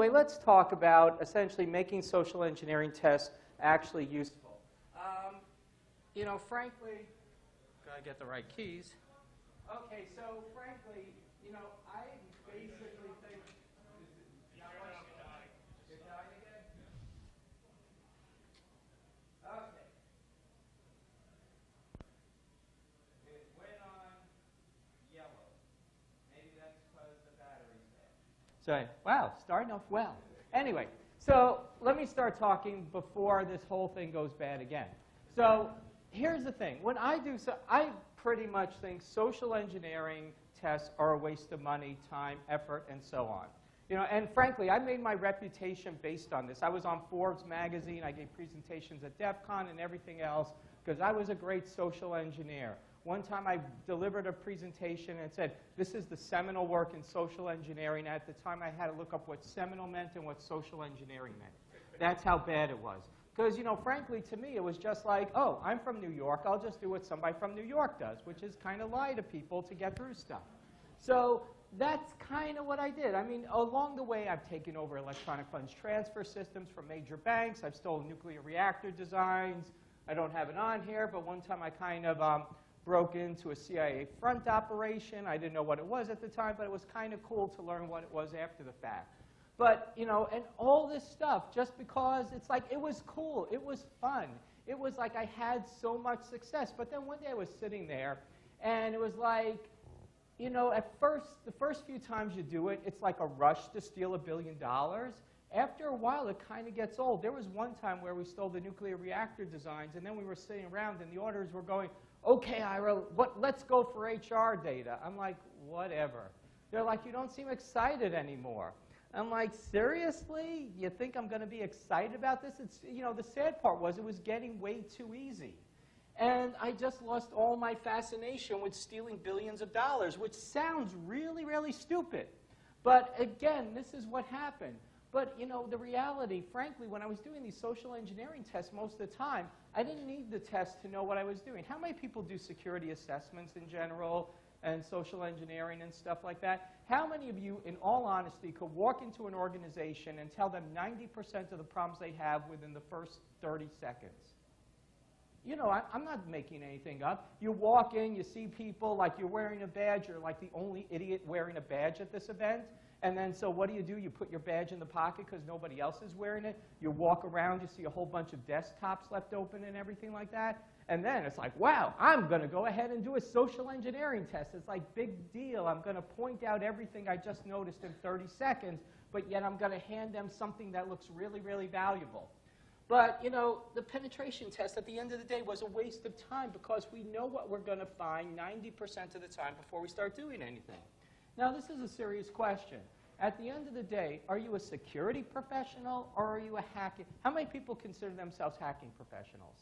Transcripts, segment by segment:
anyway, let's talk about essentially making social engineering tests actually useful. You know, frankly, gotta get the right keys. Okay, so frankly, you know, I basically think. You're dying again? Okay. It went on yellow. Maybe that's because the battery's dead. So, wow, starting off well. Anyway, so let me start talking before this whole thing goes bad again. So here's the thing. When I do so, I pretty much think social engineering tests are a waste of money, time, effort, and so on. You know, and frankly, I made my reputation based on this. I was on Forbes magazine. I gave presentations at DEF CON and everything else because I was a great social engineer. One time I delivered a presentation and it said, this is the seminal work in social engineering. At the time, I had to look up what seminal meant and what social engineering meant. That's how bad it was. Because, you know, frankly, to me, it was just like, oh, I'm from New York. I'll just do what somebody from New York does, which is kind of lie to people to get through stuff. So that's kind of what I did. I mean, along the way, I've taken over electronic funds transfer systems from major banks. I've stolen nuclear reactor designs. I don't have it on here, but one time I kind of broke into a CIA front operation. I didn't know what it was at the time, but it was kind of cool to learn what it was after the fact. But, you know, and all this stuff, just because it's like, it was cool, it was fun. It was like I had so much success. But then one day I was sitting there, and it was like, you know, at first, the first few times you do it, it's like a rush to steal $1 billion. After a while, it kind of gets old. There was one time where we stole the nuclear reactor designs, and then we were sitting around, and the auditors were going, okay, Ira, let's go for HR data. I'm like, whatever. They're like, you don't seem excited anymore. I'm like, seriously? You think I'm going to be excited about this? It's, you know, the sad part was it was getting way too easy. And I just lost all my fascination with stealing billions of dollars, which sounds really, really stupid. But again, this is what happened. But, you know, the reality, frankly, when I was doing these social engineering tests most of the time, I didn't need the test to know what I was doing. How many people do security assessments in general and social engineering and stuff like that? How many of you, in all honesty, could walk into an organization and tell them 90% of the problems they have within the first 30 seconds? You know, I'm not making anything up. You walk in, you see people like you're wearing a badge, you're like the only idiot wearing a badge at this event. And then, so what do? You put your badge in the pocket because nobody else is wearing it. You walk around, you see a whole bunch of desktops left open and everything like that. And then it's like, wow, I'm going to go ahead and do a social engineering test. It's like, big deal. I'm going to point out everything I just noticed in 30 seconds, but yet I'm going to hand them something that looks really, really valuable. But, you know, the penetration test at the end of the day was a waste of time because we know what we're going to find 90% of the time before we start doing anything. Now, this is a serious question. At the end of the day, are you a security professional or are you a hacking? How many people consider themselves hacking professionals?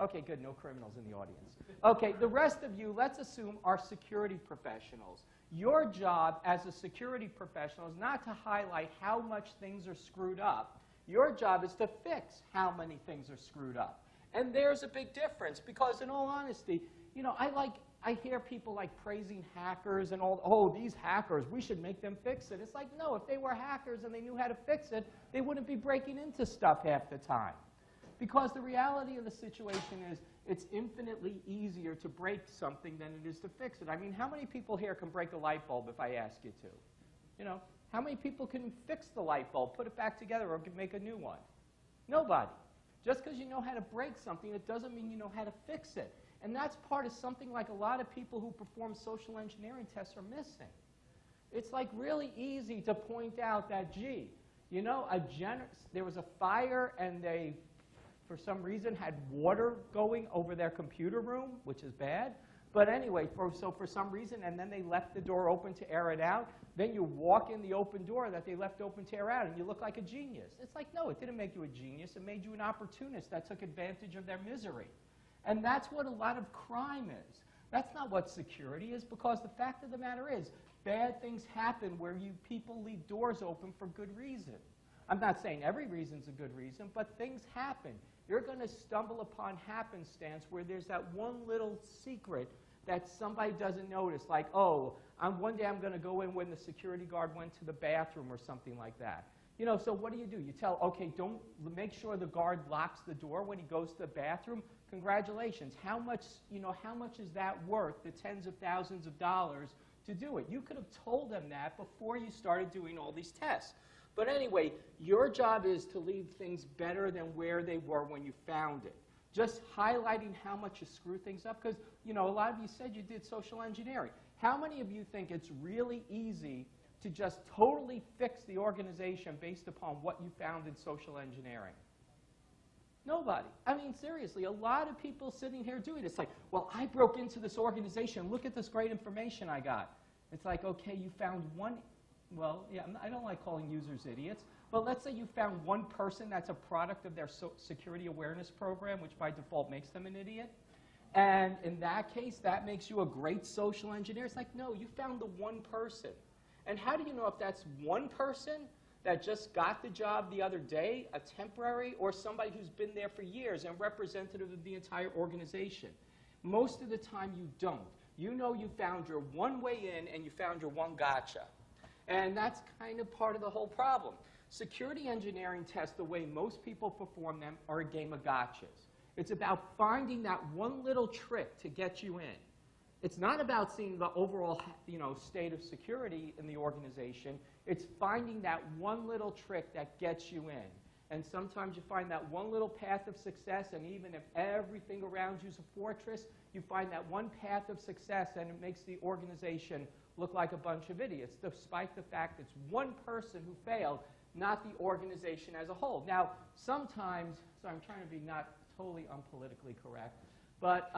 Okay, good, no criminals in the audience. Okay, the rest of you, let's assume, are security professionals. Your job as a security professional is not to highlight how much things are screwed up. Your job is to fix how many things are screwed up. And there's a big difference because, in all honesty, you know, I hear people like praising hackers and all, oh, these hackers, we should make them fix it. It's like, no, if they were hackers and they knew how to fix it, they wouldn't be breaking into stuff half the time. Because the reality of the situation is it's infinitely easier to break something than it is to fix it. I mean, how many people here can break a light bulb if I ask you to? You know, how many people can fix the light bulb, put it back together, or make a new one? Nobody. Just because you know how to break something, it doesn't mean you know how to fix it. And that's part of something like a lot of people who perform social engineering tests are missing. It's like really easy to point out that, gee, you know, there was a fire and they, for some reason, had water going over their computer room, which is bad. But anyway, so for some reason, and then they left the door open to air it out. Then you walk in the open door that they left open to air out, and you look like a genius. It's like, no, it didn't make you a genius. It made you an opportunist that took advantage of their misery. And that's what a lot of crime is. That's not what security is, because the fact of the matter is, bad things happen where people leave doors open for good reason. I'm not saying every reason's a good reason, but things happen. You're going to stumble upon happenstance where there's that one little secret that somebody doesn't notice, like, oh, One day I'm going to go in when the security guard went to the bathroom or something like that. You know, so what do? You tell, okay, don't make sure the guard locks the door when he goes to the bathroom. Congratulations. How much, how much is that worth, the tens of thousands of dollars to do it? You could have told them that before you started doing all these tests. But anyway, your job is to leave things better than where they were when you found it. Just highlighting how much you screw things up, because, a lot of you said you did social engineering. How many of you think it's really easy to just totally fix the organization based upon what you found in social engineering? Nobody. I mean, seriously, a lot of people sitting here doing it. It's like, well, I broke into this organization. Look at this great information I got. It's like, okay, you found one. Well, yeah, I don't like calling users idiots, but let's say you found one person that's a product of their security awareness program, which by default makes them an idiot. And in that case, that makes you a great social engineer. It's like, no, you found the one person. And how do you know if that's one person that just got the job the other day, a temporary, or somebody who's been there for years and representative of the entire organization? Most of the time you don't. You know you found your one way in and you found your one gotcha. And that's kind of part of the whole problem. Security engineering tests, the way most people perform them, are a game of gotchas. It's about finding that one little trick to get you in. It's not about seeing the overall, state of security in the organization. It's finding that one little trick that gets you in. And sometimes you find that one little path of success, and even if everything around you is a fortress, you find that one path of success, and it makes the organization look like a bunch of idiots, despite the fact it's one person who failed, not the organization as a whole. Now, sometimes, so I'm trying to be not totally unpolitically correct, but,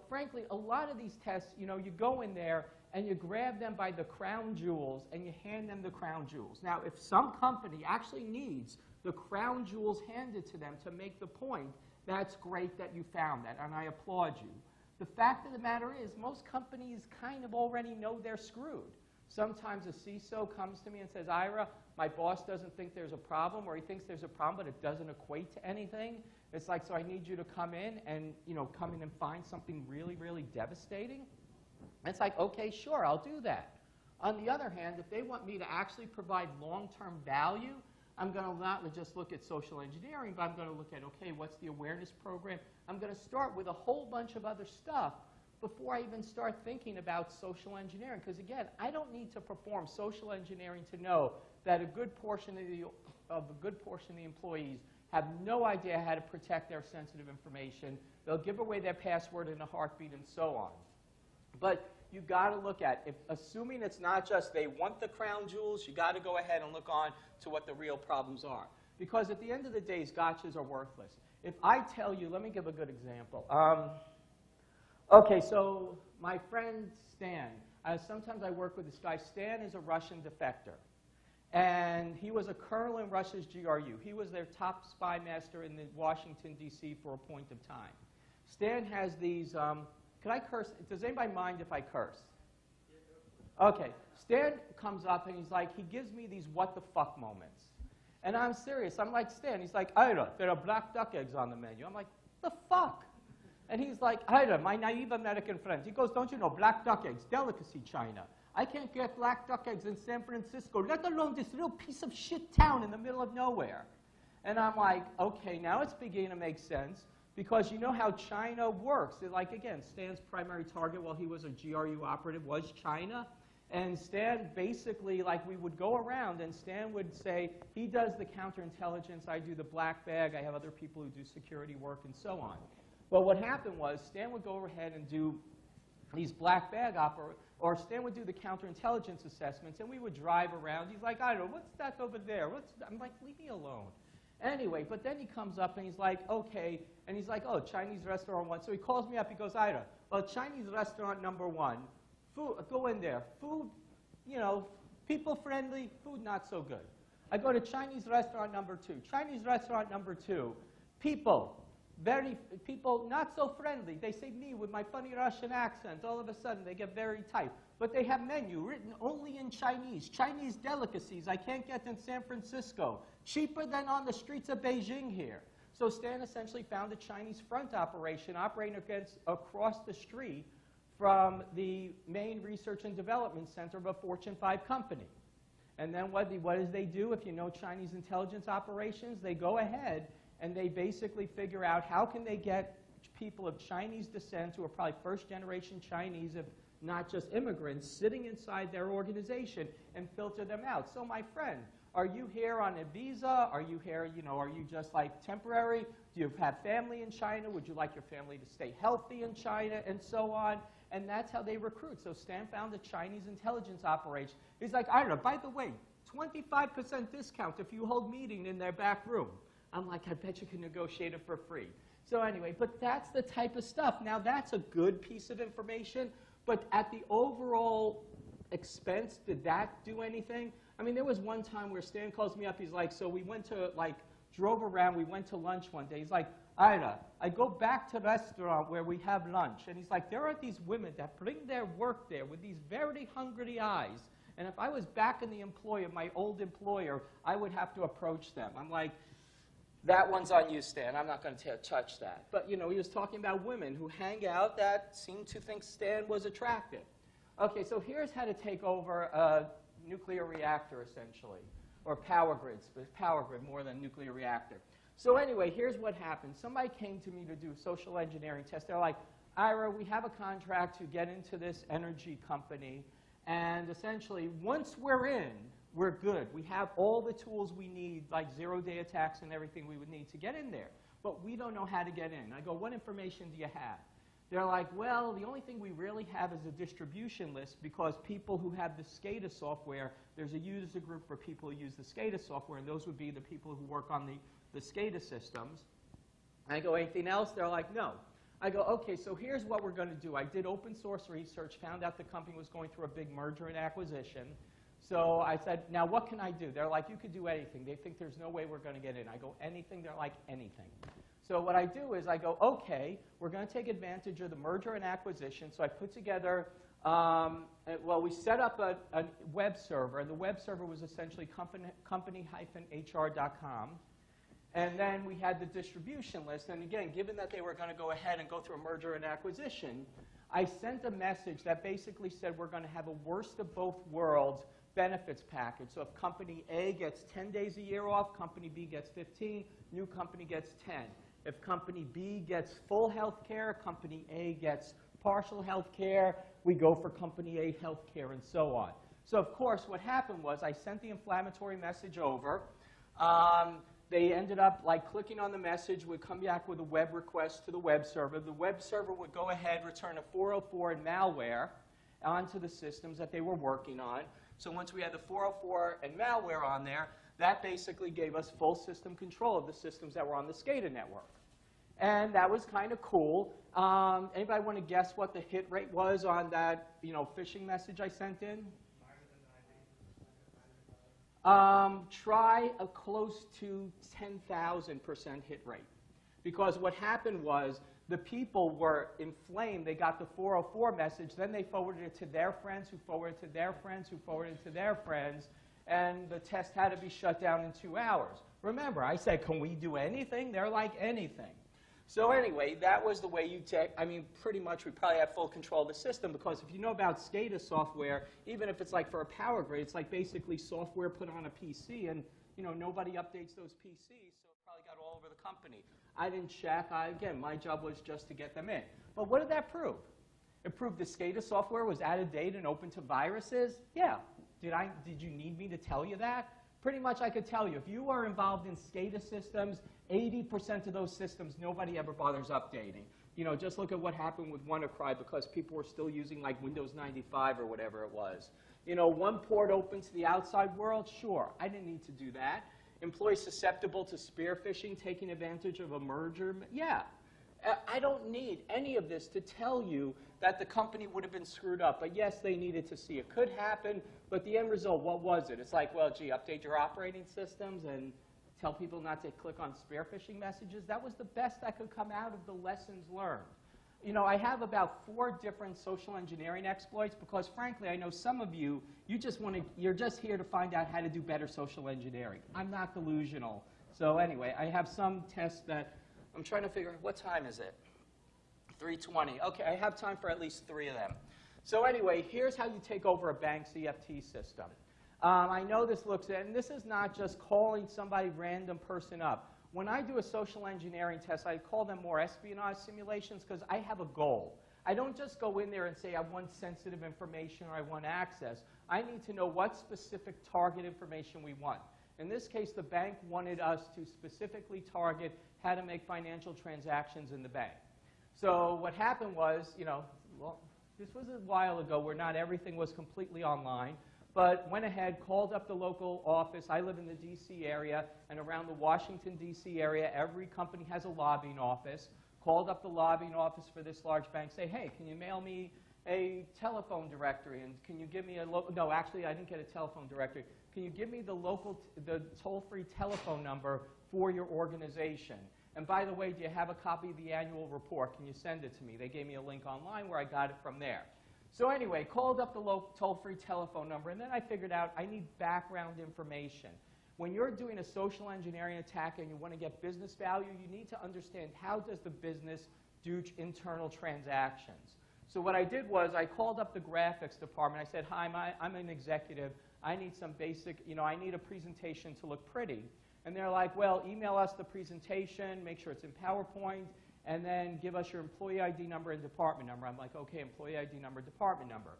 frankly, a lot of these tests, you go in there and you grab them by the crown jewels and you hand them the crown jewels. Now, if some company actually needs the crown jewels handed to them to make the point, that's great that you found that, and I applaud you. The fact of the matter is, most companies kind of already know they're screwed. Sometimes a CISO comes to me and says, Ira, my boss doesn't think there's a problem, or he thinks there's a problem, but it doesn't equate to anything. It's like, so I need you to come in and, come in and find something really, really devastating. And it's like, okay, sure, I'll do that. On the other hand, if they want me to actually provide long-term value, I'm going to not just look at social engineering, but I'm going to look at, okay, what's the awareness program? I'm going to start with a whole bunch of other stuff before I even start thinking about social engineering. Because again, I don't need to perform social engineering to know that a good portion of the employees have no idea how to protect their sensitive information. They'll give away their password in a heartbeat and so on. But you got to look at, assuming it's not just they want the crown jewels, you got to go ahead and look on to what the real problems are. Because at the end of the day, gotchas are worthless. If I tell you, let me give a good example. Okay, so my friend Stan, sometimes I work with this guy. Stan is a Russian defector. And he was a colonel in Russia's GRU. He was their top spy master in Washington, D.C. for a point of time. Stan has these, can I curse? Does anybody mind if I curse? Okay. Stan comes up and he's like, he gives me these what the fuck moments. And I'm serious. I'm like, Stan. He's like, Ira, there are black duck eggs on the menu. I'm like, the fuck? And he's like, Ira, my naive American friends. He goes, don't you know, black duck eggs, delicacy China. I can't get black duck eggs in San Francisco, let alone this little piece of shit town in the middle of nowhere. And I'm like, okay, now it's beginning to make sense, because you know how China works. Like, again, Stan's primary target while he was a GRU operative was China. And Stan basically, like, we would go around and Stan would say, he does the counterintelligence, I do the black bag, I have other people who do security work and so on. But what happened was Stan would go ahead and do these black bag or Stan would do the counterintelligence assessments, and we would drive around. He's like, I don't know, what's that over there? I'm like, leave me alone. Anyway, but then he comes up and he's like, okay, and he's like, oh, Chinese restaurant 1. So he calls me up, he goes, Ira, well, Chinese restaurant number 1, food, go in there. Food, people friendly, food not so good. I go to Chinese restaurant number 2. Chinese restaurant number 2, people not so friendly. They say me with my funny Russian accent. All of a sudden, they get very tight. But they have menu written only in Chinese. Chinese delicacies I can't get in San Francisco. Cheaper than on the streets of Beijing here. So Stan essentially found a Chinese front operation operating across the street from the main research and development center of a Fortune 5 company. And then what does they do? If you know Chinese intelligence operations, they go ahead and they basically figure out how can they get people of Chinese descent who are probably first-generation Chinese, if not just immigrants, sitting inside their organization and filter them out. So my friend, are you here on a visa? Are you here, are you just like temporary? Do you have family in China? Would you like your family to stay healthy in China? And so on. And that's how they recruit. So Stan found a Chinese intelligence operation. He's like, I don't know, by the way, 25% discount if you hold meeting in their back room. I'm like, I bet you can negotiate it for free. So anyway, but that's the type of stuff. Now that's a good piece of information, but at the overall expense, did that do anything? I mean, there was one time where Stan calls me up, he's like, so we went to, drove around, we went to lunch one day. He's like, Ira, I go back to the restaurant where we have lunch, and he's like, there are these women that bring their work there with these very hungry eyes, and if I was back in the employ of my old employer, I would have to approach them. I'm like, that one's on you, Stan. I'm not going to touch that. But, he was talking about women who hang out that seem to think Stan was attractive. Okay, so here's how to take over a nuclear reactor, essentially, or power grids, but power grid more than nuclear reactor. So anyway, here's what happened. Somebody came to me to do a social engineering test. They're like, Ira, we have a contract to get into this energy company, and essentially, once we're in, we're good. We have all the tools we need, like zero-day attacks and everything we would need to get in there. But we don't know how to get in. I go, what information do you have? They're like, well, the only thing we really have is a distribution list because people who have the SCADA software, there's a user group for people who use the SCADA software, and those would be the people who work on the SCADA systems. I go, anything else? They're like, no. I go, okay, so here's what we're going to do. I did open source research, found out the company was going through a big merger and acquisition. So I said, now what can I do? They're like, you could do anything. They think there's no way we're going to get in. I go, anything? They're like, anything. So what I do is I go, okay, we're going to take advantage of the merger and acquisition. So I put together, we set up a web server. And the web server was essentially company-hr.com. And then we had the distribution list. And again, given that they were going to go ahead and go through a merger and acquisition, I sent a message that basically said we're going to have a worst of both worlds benefits package. So if company A gets 10 days a year off, company B gets 15, new company gets 10. If company B gets full health care, company A gets partial health care, we go for company A health care, and so on. So of course, what happened was I sent the inflammatory message over. They ended up clicking on the message, would come back with a web request to the web server. The web server would go ahead, return a 404 and malware onto the systems that they were working on. So once we had the 404 and malware on there, that basically gave us full system control of the systems that were on the SCADA network. And that was kind of cool. Anybody want to guess what the hit rate was on that phishing message I sent in? Try a close to 10,000% hit rate. Because what happened was the people were inflamed. They got the 404 message. Then they forwarded it to their friends, who forwarded it to their friends, who forwarded it to their friends. And the test had to be shut down in 2 hours. Remember, I said, can we do anything? They're like, anything. So anyway, that was the way you take, pretty much we probably have full control of the system, because if you know about SCADA software, even if it's for a power grid, it's basically software put on a PC, and nobody updates those PCs, so it probably got all over the company. I didn't check. Again, my job was just to get them in. But what did that prove? It proved the SCADA software was out of date and open to viruses? Yeah. Did you need me to tell you that? Pretty much I could tell you. If you are involved in SCADA systems, 80% of those systems nobody ever bothers updating. Just look at what happened with WannaCry because people were still using Windows 95 or whatever it was. One port open to the outside world? Sure. I didn't need to do that. Employees susceptible to spear phishing, taking advantage of a merger? Yeah. I don't need any of this to tell you that the company would have been screwed up. But yes, they needed to see it could happen. But the end result, what was it? It's well, gee, update your operating systems and tell people not to click on spear phishing messages. That was the best that could come out of the lessons learned. I have about 4 different social engineering exploits because, frankly, I know some of you, you're just here to find out how to do better social engineering. I'm not delusional. So anyway, I have some tests that I'm trying to figure out, what time is it? 320. Okay, I have time for at least 3 of them. So anyway, here's how you take over a bank's EFT system. I know this looks, and this is not just calling somebody random person up. When I do a social engineering test, I call them more espionage simulations because I have a goal. I don't just go in there and say I want sensitive information or I want access. I need to know what specific target information we want. In this case, the bank wanted us to specifically target how to make financial transactions in the bank. So what happened was, well, this was a while ago where not everything was completely online, but went ahead, called up the local office. I live in the D.C. area, and around the Washington, D.C. area, every company has a lobbying office. Called up the lobbying office for this large bank, say, hey, can you mail me a telephone directory, and can you give me a local, no, actually, I didn't get a telephone directory. Can you give me the the toll-free telephone number for your organization? And by the way, do you have a copy of the annual report? Can you send it to me? They gave me a link online where I got it from there. So anyway, called up the toll-free telephone number, and then I figured out I need background information. When you're doing a social engineering attack and you want to get business value, you need to understand how does the business do internal transactions. So what I did was I called up the graphics department. I said, hi, I'm an executive. I need some basic, I need a presentation to look pretty. And they're like, well, email us the presentation, make sure it's in PowerPoint, and then give us your employee ID number and department number. I'm like, okay, employee ID number, department number.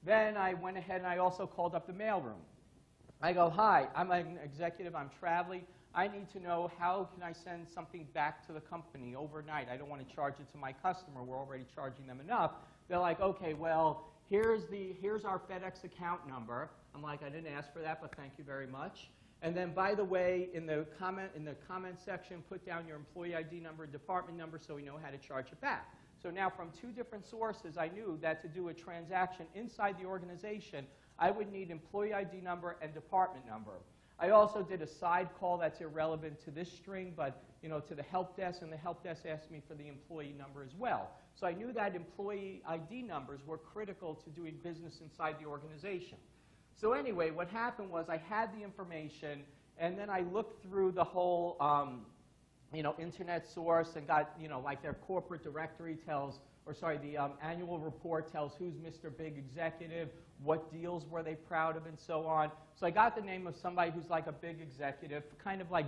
Then I went ahead and I also called up the mailroom. I go, hi, I'm an executive, I'm traveling. I need to know how can I send something back to the company overnight. I don't want to charge it to my customer. We're already charging them enough. They're like, okay, well, here's our FedEx account number. I'm like, I didn't ask for that, but thank you very much. And then, by the way, in the comment section, put down your employee ID number and department number so we know how to charge it back. So now from 2 different sources, I knew that to do a transaction inside the organization, I would need employee ID number and department number. I also did a side call that's irrelevant to this string, but to the help desk, and the help desk asked me for the employee number as well. So I knew that employee ID numbers were critical to doing business inside the organization. So anyway, what happened was I had the information, and then I looked through the whole internet source and got, like their corporate directory tells, or sorry, the annual report tells who's Mr. Big Executive, what deals were they proud of, and so on. So I got the name of somebody who's like a big executive, kind of like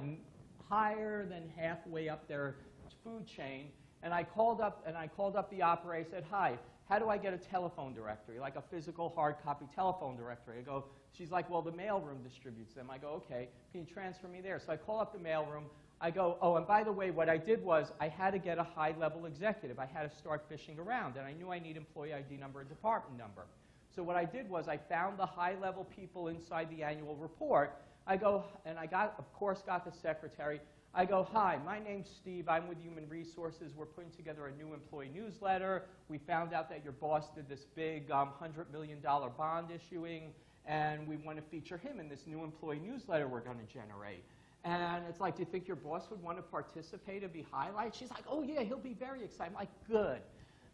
higher than halfway up their food chain, and I called up the operator. I said, hi, how do I get a telephone directory, like a physical hard copy telephone directory? I go, she's like, well, the mailroom distributes them. I go, okay, can you transfer me there? So I call up the mailroom. I go, oh, and by the way, what I did was I had to get a high-level executive. I had to start fishing around, and I knew I need employee ID number and department number. So what I did was I found the high-level people inside the annual report. I go, and I of course, got the secretary. I go, hi, my name's Steve. I'm with Human Resources. We're putting together a new employee newsletter. We found out that your boss did this big $100 million bond issuing, and we want to feature him in this new employee newsletter we're going to generate. And it's like, do you think your boss would want to participate and be highlighted? She's like, oh, yeah, he'll be very excited. I'm like, good.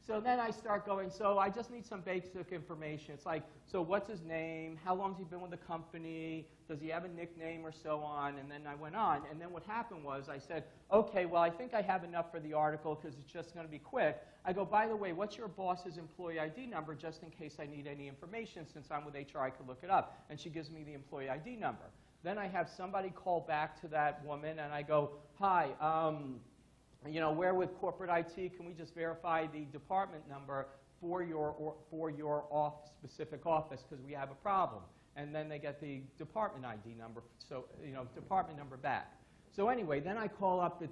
So then I start going, so I just need some basic information. It's like, so what's his name? How long has he been with the company? Does he have a nickname or so on? And then I went on. And then what happened was I said, okay, well, I think I have enough for the article because it's just going to be quick. I go, by the way, what's your boss's employee ID number just in case I need any information? Since I'm with HR, I could look it up. And she gives me the employee ID number. Then I have somebody call back to that woman, and I go, hi, we're with corporate IT. Can we just verify the department number for your specific office because we have a problem? And then they get the department ID number, so department number back. So anyway, then I call up the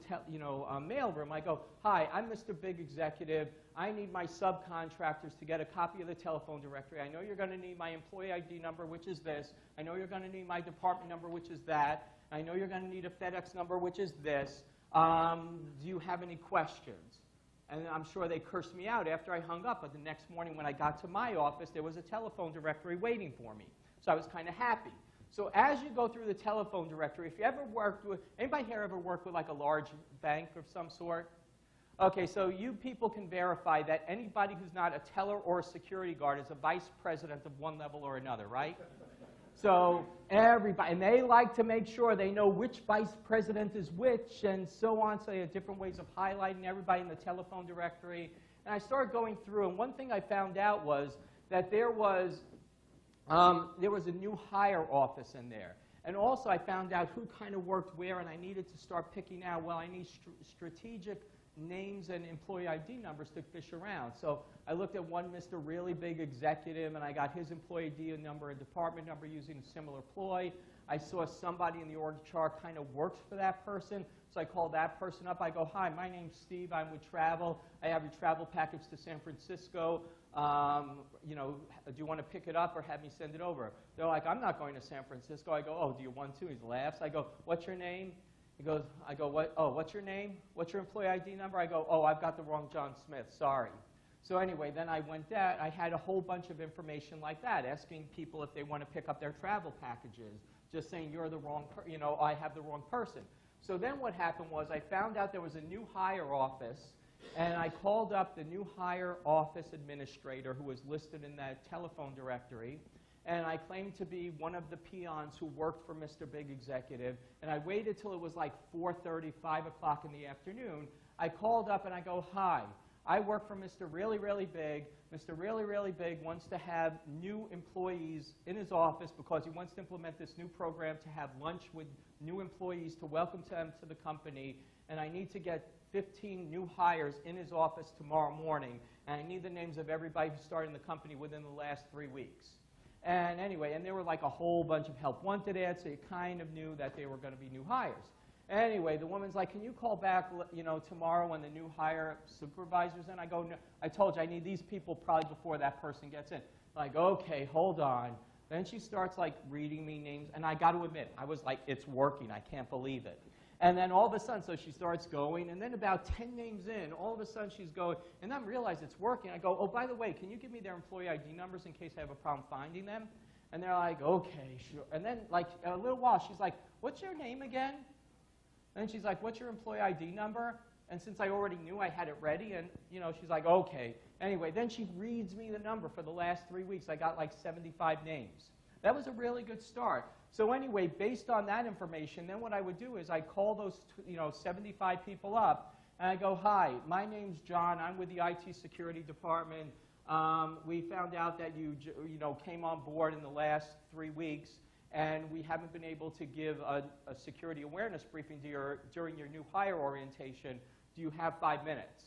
mailroom. I go, hi, I'm Mr. Big Executive. I need my subcontractors to get a copy of the telephone directory. I know you're going to need my employee ID number, which is this. I know you're going to need my department number, which is that. I know you're going to need a FedEx number, which is this. Do you have any questions? And I'm sure they cursed me out after I hung up, but the next morning when I got to my office, there was a telephone directory waiting for me. So I was kind of happy. So as you go through the telephone directory, if you ever worked with, anybody here ever worked with like a large bank of some sort? Okay, so you people can verify that anybody who's not a teller or a security guard is a vice president of one level or another, right? So everybody, and they like to make sure they know which vice president is which and so on, so they have different ways of highlighting everybody in the telephone directory. And I started going through, and one thing I found out was that there was a new hire office in there. And also I found out who kind of worked where, and I needed to start picking out, well, I need strategic names and employee ID numbers to fish around. So I looked at one Mr. Really Big Executive, and I got his employee ID number and department number using a similar ploy. I saw somebody in the org chart kind of worked for that person, so I called that person up. I go, hi, my name's Steve. I'm with Travel. I have your travel package to San Francisco. You know, do you want to pick it up or have me send it over? They're like, I'm not going to San Francisco. I go, oh, do you want to? He laughs. I go, what's your name? He goes, I go, what? Oh, what's your name? What's your employee ID number? I go, oh, I've got the wrong John Smith. Sorry. So anyway, then I went down. I had a whole bunch of information like that, asking people if they want to pick up their travel packages, just saying you're the wrong, you know, I have the wrong person. So then what happened was I found out there was a new hire office, and I called up the new hire office administrator who was listed in that telephone directory, and I claimed to be one of the peons who worked for Mr. Big Executive, and I waited till it was like 4:30, 5 o'clock in the afternoon. I called up and I go, hi, I work for Mr. Really, Really Big. Mr. Really, Really Big wants to have new employees in his office because he wants to implement this new program to have lunch with new employees to welcome them to the company, and I need to get 15 new hires in his office tomorrow morning, and I need the names of everybody who started in the company within the last 3 weeks. And anyway, and there were like a whole bunch of help wanted ads, so you kind of knew that they were going to be new hires. Anyway, the woman's like, can you call back, you know, tomorrow when the new hire supervisor's in? I go, no, I told you I need these people probably before that person gets in. Like, okay, hold on. Then she starts like reading me names, and I got to admit, I was like, it's working. I can't believe it. And then all of a sudden, so she starts going, and then about 10 names in, all of a sudden she's going, and then I realize it's working. I go, oh, by the way, can you give me their employee ID numbers in case I have a problem finding them? And they're like, okay, sure. And then like a little while, she's like, what's your name again? And then she's like, what's your employee ID number? And since I already knew, I had it ready, and you know, she's like, okay. Anyway, then she reads me the number for the last 3 weeks. I got like 75 names. That was a really good start. So anyway, based on that information, then what I would do is I'd call those 75 people up, and I go, hi, my name's John. I'm with the IT security department. We found out that you came on board in the last 3 weeks, and we haven't been able to give a security awareness briefing during your new hire orientation. Do you have 5 minutes?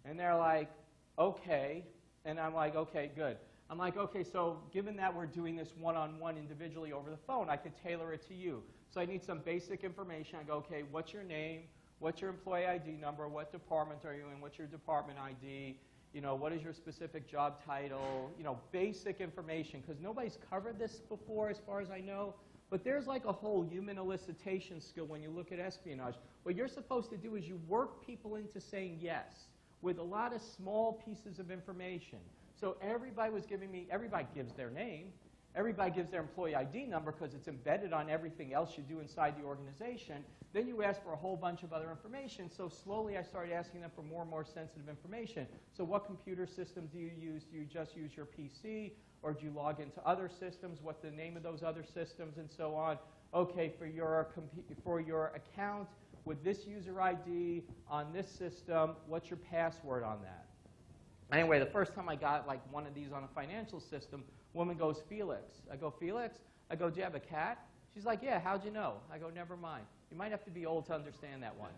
And they're like, okay. And I'm like, okay, good. I'm like, okay, so given that we're doing this one-on-one individually over the phone, I could tailor it to you. So I need some basic information. I go, okay, what's your name? What's your employee ID number? What department are you in? What's your department ID? You know, what is your specific job title? You know, basic information, because nobody's covered this before as far as I know. But there's like a whole human elicitation skill when you look at espionage. What you're supposed to do is you work people into saying yes with a lot of small pieces of information. So everybody was giving me, everybody gives their name, everybody gives their employee ID number because it's embedded on everything else you do inside the organization. Then you ask for a whole bunch of other information. So slowly I started asking them for more and more sensitive information. So what computer system do you use? Do you just use your PC? Or do you log into other systems? What's the name of those other systems and so on? Okay, for your account with this user ID on this system, what's your password on that? Anyway, the first time I got like one of these on a financial system, woman goes, Felix. I go, Felix? I go, do you have a cat? She's like, yeah, how'd you know? I go, never mind. You might have to be old to understand that one.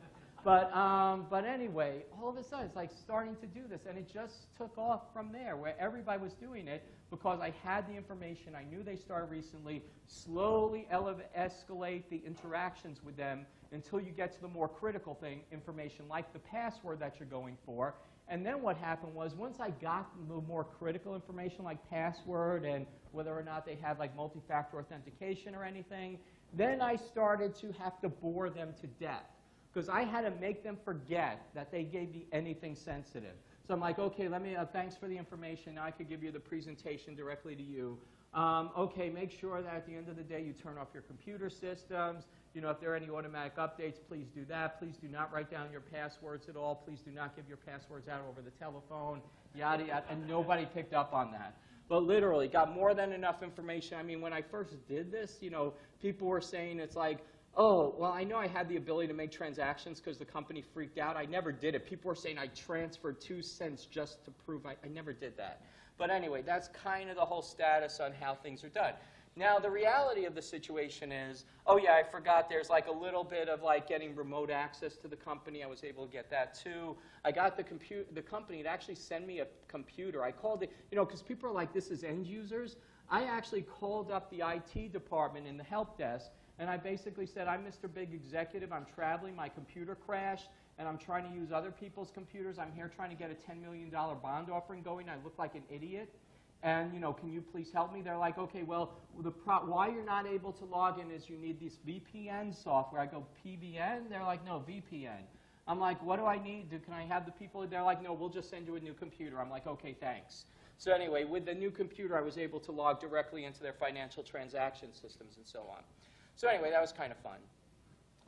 But anyway, all of a sudden, it's like starting to do this, and it just took off from there, where everybody was doing it because I had the information. I knew they started recently. Slowly escalate the interactions with them until you get to the more critical information, like the password that you're going for. And then what happened was, once I got the more critical information, like password and whether or not they had like multi-factor authentication or anything, then I started to have to bore them to death, because I had to make them forget that they gave me anything sensitive. So I'm like, okay, thanks for the information. Now I could give you the presentation directly to you. Okay, make sure that at the end of the day you turn off your computer systems. You know, if there are any automatic updates, please do that. Please do not write down your passwords at all. Please do not give your passwords out over the telephone, yada, yada. And nobody picked up on that. But literally, got more than enough information. I mean, when I first did this, you know, people were saying it's like, Oh, well, I know I had the ability to make transactions because the company freaked out. I never did it. People were saying I transferred 2 cents just to prove I never did that. But anyway, that's kind of the whole status on how things are done. Now, the reality of the situation is, oh yeah, I forgot there's like a little bit of like getting remote access to the company. I was able to get that too. I got the company to actually send me a computer. I called it, you know, because people are like, this is end users. I actually called up the IT department in the help desk, and I basically said, I'm Mr. Big Executive. I'm traveling. My computer crashed, and I'm trying to use other people's computers. I'm here trying to get a $10 million bond offering going. I look like an idiot. And, you know, can you please help me? They're like, okay, well, why you're not able to log in is you need this VPN software. I go, PVN? They're like, no, VPN. I'm like, what do I need? Can I have the people? They're like, no, we'll just send you a new computer. I'm like, okay, thanks. So anyway, with the new computer, I was able to log directly into their financial transaction systems and so on. So anyway, that was kind of fun.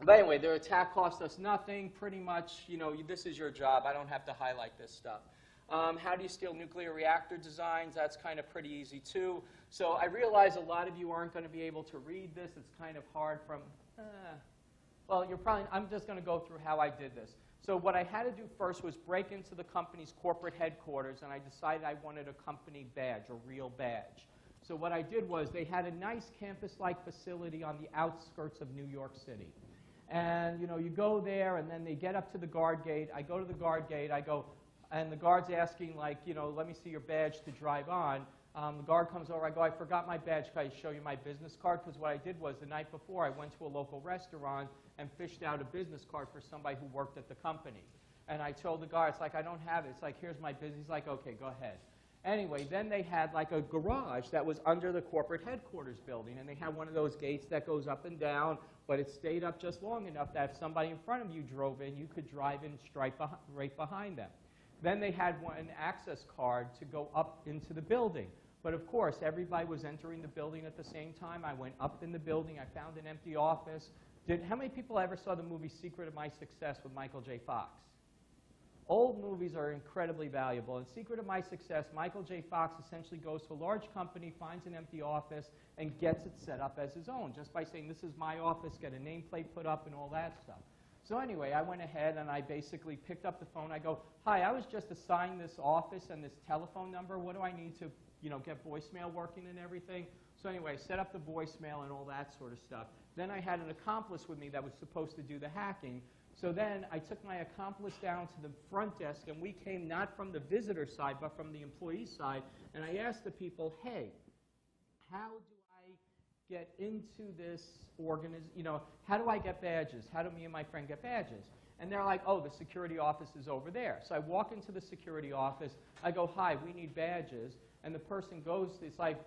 But anyway, their attack cost us nothing. Pretty much, you know, this is your job. I don't have to highlight this stuff. How do you steal nuclear reactor designs? That's kind of pretty easy, too. So I realize a lot of you aren't going to be able to read this. It's kind of hard from, well, I'm just going to go through how I did this. So what I had to do first was break into the company's corporate headquarters, and I decided I wanted a company badge, a real badge. So what I did was they had a nice campus-like facility on the outskirts of New York City. And, you know, you go there, and then they get up to the guard gate. I go to the guard gate. I go, and the guard's asking, like, you know, let me see your badge to drive on. The guard comes over. I go, I forgot my badge. Can I show you my business card? Because what I did was the night before, I went to a local restaurant and fished out a business card for somebody who worked at the company. And I told the guard, it's like, I don't have it. It's like, here's my business. He's like, okay, go ahead. Anyway, then they had like a garage that was under the corporate headquarters building. And they had one of those gates that goes up and down, but it stayed up just long enough that if somebody in front of you drove in, you could drive in right behind them. Then they had an access card to go up into the building. But of course, everybody was entering the building at the same time. I went up in the building. I found an empty office. How many people ever saw the movie Secret of My Success with Michael J. Fox? Old movies are incredibly valuable. In Secret of My Success, Michael J. Fox essentially goes to a large company, finds an empty office, and gets it set up as his own, just by saying, this is my office, get a nameplate put up, and all that stuff. So anyway, I went ahead and I basically picked up the phone. I go, hi, I was just assigned this office and this telephone number. What do I need to, you know, get voicemail working and everything? So anyway, set up the voicemail and all that sort of stuff. Then I had an accomplice with me that was supposed to do the hacking. So then I took my accomplice down to the front desk, and we came not from the visitor side, but from the employee side. And I asked the people, hey, how do I get into this you know, how do I get badges? How do me and my friend get badges? And they're like, oh, the security office is over there. So I walk into the security office. I go, hi, we need badges. And the person goes, it's like,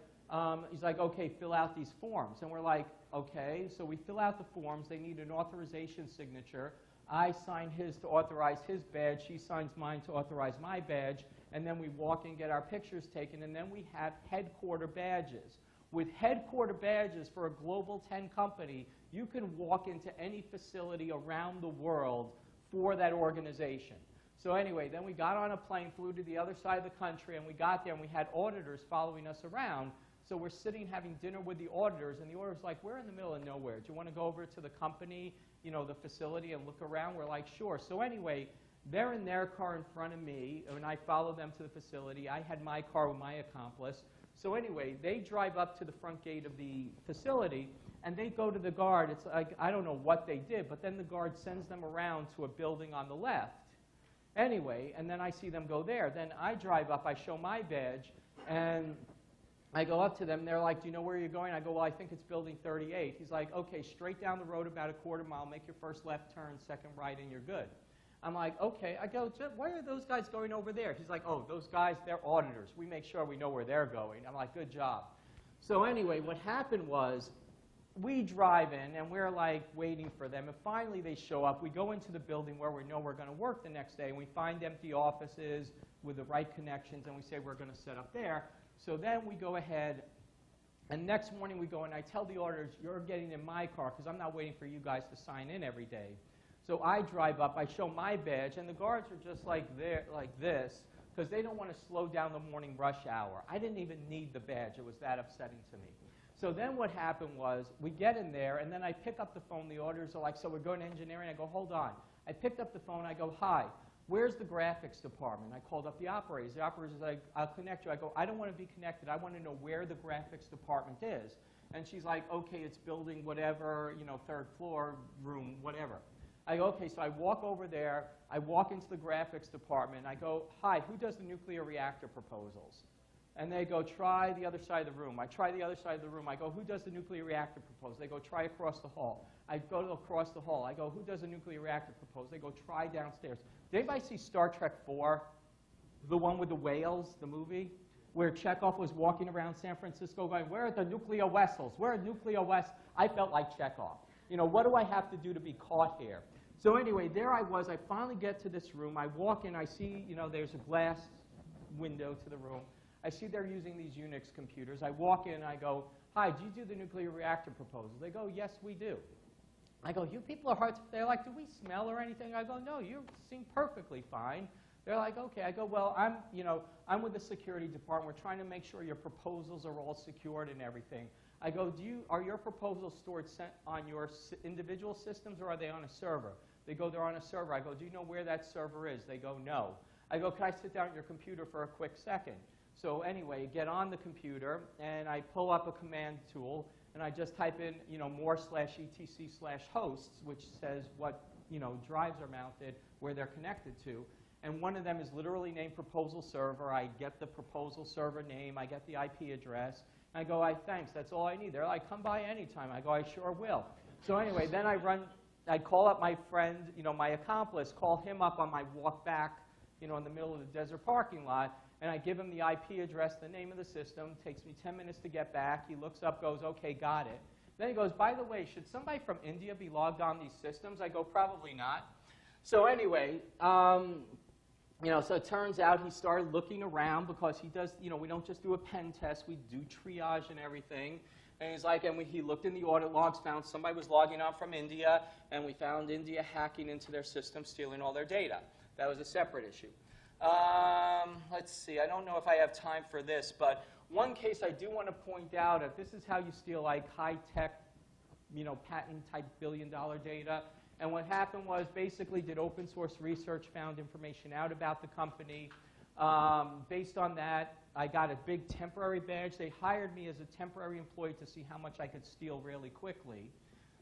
he's like, okay, fill out these forms. And we're like, okay. So we fill out the forms. They need an authorization signature. I sign his to authorize his badge. She signs mine to authorize my badge. And then we walk and get our pictures taken. And then we have headquarter badges. With headquarter badges for a Global 10 company, you can walk into any facility around the world for that organization. So anyway, then we got on a plane, flew to the other side of the country, and we got there, and we had auditors following us around. So we're sitting having dinner with the auditors, and the auditor's like, we're in the middle of nowhere. Do you want to go over to the company, you know, the facility, and look around? We're like, sure. So anyway, they're in their car in front of me, and I follow them to the facility. I had my car with my accomplice. So anyway, they drive up to the front gate of the facility, and they go to the guard. It's like, I don't know what they did, but then the guard sends them around to a building on the left. Anyway, and then I see them go there. Then I drive up, I show my badge, and I go up to them. They're like, do you know where you're going? I go, well, I think it's building 38. He's like, okay, straight down the road about a quarter mile, make your first left turn, second right, and you're good. I'm like, okay. I go, why are those guys going over there? He's like, oh, those guys, they're auditors. We make sure we know where they're going. I'm like, good job. So anyway, what happened was we drive in, and we're like waiting for them. And finally, they show up. We go into the building where we know we're going to work the next day, and we find empty offices with the right connections, and we say we're going to set up there. So then we go ahead, and next morning we go, and I tell the auditors, you're getting in my car because I'm not waiting for you guys to sign in every day. So I drive up, I show my badge, and the guards are just like this, because they don't want to slow down the morning rush hour. I didn't even need the badge. It was that upsetting to me. So then what happened was we get in there, and then I pick up the phone. The auditors are like, so we're going to engineering. I go, hold on. I picked up the phone. I go, hi, where's the graphics department? I called up the operators. The operators are like, I'll connect you. I go, I don't want to be connected. I want to know where the graphics department is. And she's like, okay, it's building whatever, you know, third floor, room, whatever. I go, okay, so I walk over there. I walk into the graphics department. I go, hi, who does the nuclear reactor proposals? And they go, try the other side of the room. I try the other side of the room. I go, who does the nuclear reactor proposal? They go, try across the hall. I go across the hall. I go, who does the nuclear reactor proposal? They go, try downstairs. Did anybody see Star Trek 4, the one with the whales, the movie, where Chekhov was walking around San Francisco going, where are the nuclear vessels? Where are nuclear vessels? I felt like Chekhov. You know, what do I have to do to be caught here? So anyway, there I was. I finally get to this room. I walk in. I see, you know, there's a glass window to the room. I see they're using these Unix computers. I walk in. I go, hi, do you do the nuclear reactor proposal? They go, yes, we do. I go, you people are hard to, they're like, do we smell or anything? I go, no, you seem perfectly fine. They're like, okay. I go, well, I'm with the security department. We're trying to make sure your proposals are all secured and everything. I go, are your proposals stored on your individual systems, or are they on a server? They go, they're on a server. I go, do you know where that server is? They go, no. I go, can I sit down at your computer for a quick second? So anyway, get on the computer, and I pull up a command tool, and I just type in, you know, more/etc/hosts, which says what, you know, drives are mounted, where they're connected to. And one of them is literally named proposal server. I get the proposal server name. I get the IP address. I go, thanks, that's all I need. They're like, come by anytime. I go, I sure will. So anyway, then I call up my friend, you know, my accomplice, call him up on my walk back, you know, in the middle of the desert parking lot, and I give him the IP address, the name of the system. Takes me 10 minutes to get back. He looks up, goes, okay, got it. Then he goes, by the way, should somebody from India be logged on these systems? I go, probably not. So anyway, you know, so it turns out he started looking around because he does, you know, we don't just do a pen test, we do triage and everything. And he's like, and he looked in the audit logs, found somebody was logging on from India, and we found India hacking into their system, stealing all their data. That was a separate issue. Let's see, I don't know if I have time for this, but one case I do want to point out, if this is how you steal like high-tech, you know, patent-type billion-dollar data. And what happened was basically did open source research, found information out about the company. Based on that, I got a big temporary badge. They hired me as a temporary employee to see how much I could steal really quickly.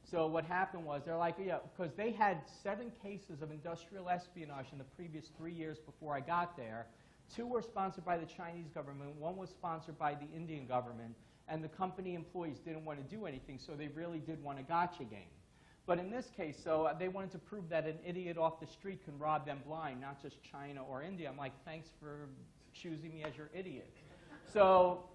So what happened was they're like, yeah, because they had 7 cases of industrial espionage in the previous 3 years before I got there. 2 were sponsored by the Chinese government. 1 was sponsored by the Indian government. And the company employees didn't want to do anything, so they really did want a gotcha game. But in this case, so they wanted to prove that an idiot off the street can rob them blind, not just China or India. I'm like, thanks for choosing me as your idiot. So,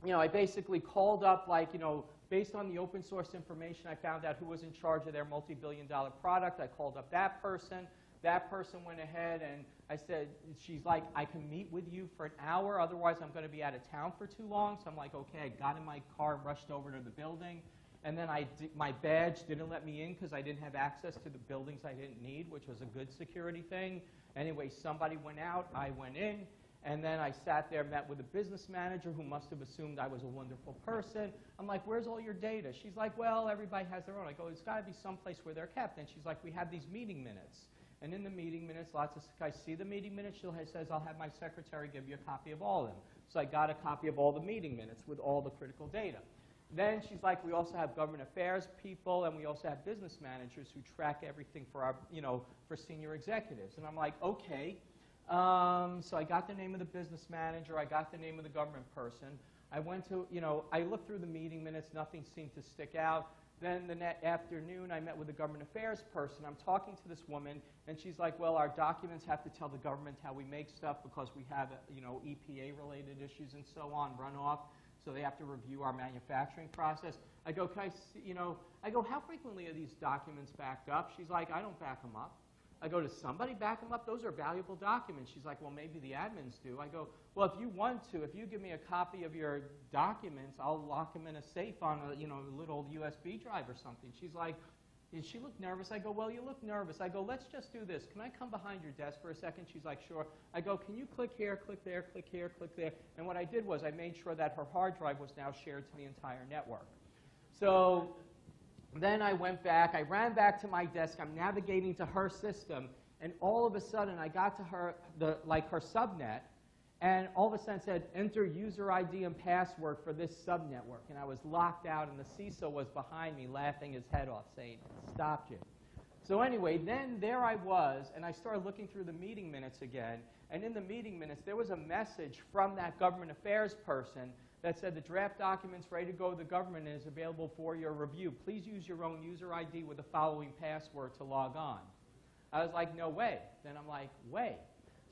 you know, I basically called up, like, you know, based on the open source information, I found out who was in charge of their multi-billion-dollar product. I called up that person. That person went ahead and I said, she's like, I can meet with you for an hour, otherwise I'm going to be out of town for too long. So I'm like, okay, I got in my car and rushed over to the building. And then my badge didn't let me in because I didn't have access to the buildings I didn't need, which was a good security thing. Anyway, somebody went out, I went in, and then I sat there, met with a business manager who must have assumed I was a wonderful person. I'm like, where's all your data? She's like, well, everybody has their own. I go, it's got to be someplace where they're kept. And she's like, we have these meeting minutes. And in the meeting minutes, lots of guys see the meeting minutes. She says, I'll have my secretary give you a copy of all of them. So I got a copy of all the meeting minutes with all the critical data. Then she's like, we also have government affairs people, and we also have business managers who track everything for our, you know, for senior executives. And I'm like, okay. So I got the name of the business manager. I got the name of the government person. I went to, you know, I looked through the meeting minutes. Nothing seemed to stick out. Then the afternoon, I met with the government affairs person. I'm talking to this woman, and she's like, well, our documents have to tell the government how we make stuff because we have, you know, EPA-related issues and so on, runoff. So they have to review our manufacturing process. I go, can I see, you know, I go, how frequently are these documents backed up? She's like, I don't back them up. I go, does somebody back them up? Those are valuable documents. She's like, well, maybe the admins do. I go, well, if you want to, if you give me a copy of your documents, I'll lock them in a safe on a, you know, a little USB drive or something. She's like, And she looked nervous. I go, well, you look nervous. I go, let's just do this. Can I come behind your desk for a second? She's like, sure. I go, can you click here, click there, click here, click there? And what I did was I made sure that her hard drive was now shared to the entire network. So then I went back. I ran back to my desk. I'm navigating to her system. And all of a sudden, I got to her, her subnet. And all of a sudden it said, enter user ID and password for this subnetwork. And I was locked out, and the CISO was behind me laughing his head off, saying, stopped you. So anyway, then there I was, and I started looking through the meeting minutes again. And in the meeting minutes, there was a message from that government affairs person that said the draft document's ready to go to the government and is available for your review. Please use your own user ID with the following password to log on. I was like, no way. Then I'm like, way.